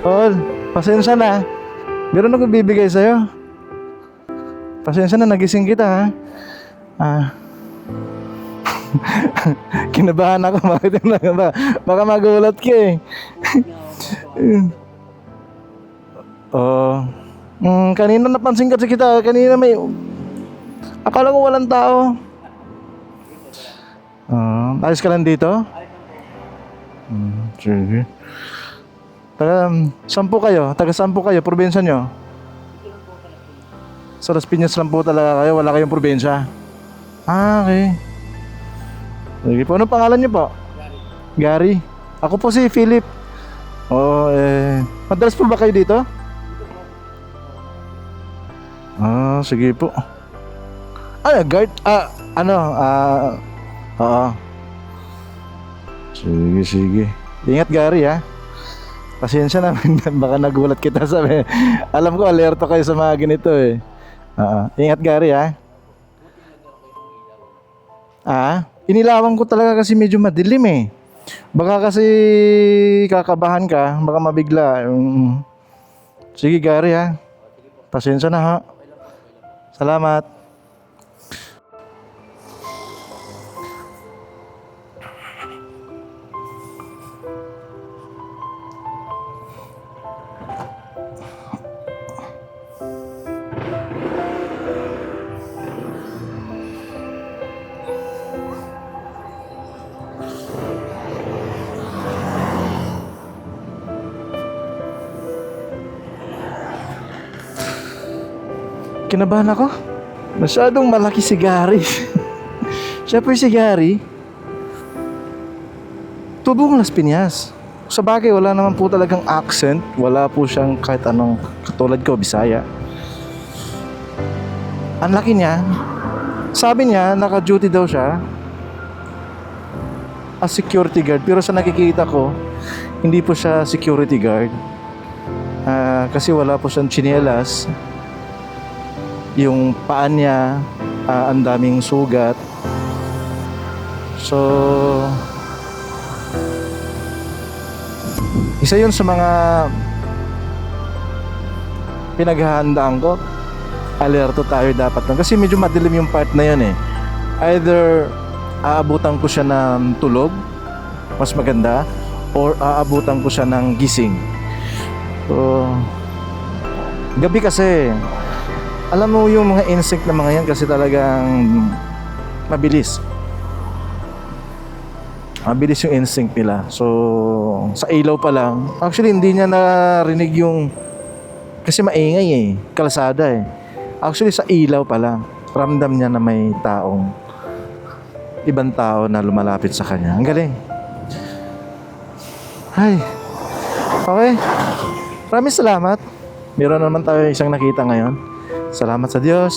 Tol, pasensya na. Meron akong bibigay sa'yo. Pasensya na, nagising kita ha. Ah. Kinabahan ako, bakit yung ba? Baka magulat ka eh. Oh. Kanina napansin kasi kita, kanina may... Akala ko walang tao. Ayos ka lang dito? Sige. Sampu kayo? Taga-sampu kayo? Probinsya nyo? Sa Las Piñas lang po talaga kayo? Wala kayong probinsya? Okay. Sige po. Anong pangalan nyo po? Gary. Ako po si Philip. Madalas po ba kayo dito? Sige po. Guard? Oo. Sige. Ingat Gary ha. Pasensya na, baka nagulat kita sabi. Alam ko alerto kayo sa mga ganito eh. Ingat Gary ha. Inilawan ko talaga kasi medyo madilim eh. Baka kasi kakabahan ka, baka mabigla. Sige Gary ha. Pasensya na ha. Salamat. Kinabahan ako. Masyadong malaki si Gary. Siya po si Gary. Tubong Las Piñas. Sa bagay, wala naman po talagang accent. Wala po siyang kahit anong katulad ko, Bisaya. Ang laki niya. Sabi niya, naka-duty daw siya as security guard. Pero sa nakikita ko, hindi po siya security guard. Kasi wala po siyang tsinelas. Yung paan niya, ang daming sugat. So, isa yun sa mga pinaghahandaan ko. Alerto tayo dapat lang. Kasi medyo madilim yung part na yun eh. Either aabutan ko siya ng tulog, mas maganda, or aabutan ko siya ng gising. So, gabi kasi, alam mo yung mga insect na mga yan kasi talagang mabilis. Mabilis yung instinct nila. So, sa ilaw pa lang. Actually, hindi niya narinig yung... Kasi maingay eh. Kalsada eh. Actually, sa ilaw pa lang. Ramdam niya na may taong... Ibang tao na lumalapit sa kanya. Ang galing. Ay. Okay. Maraming salamat. Meron naman tayo isang nakita ngayon. Salamat sa Diyos.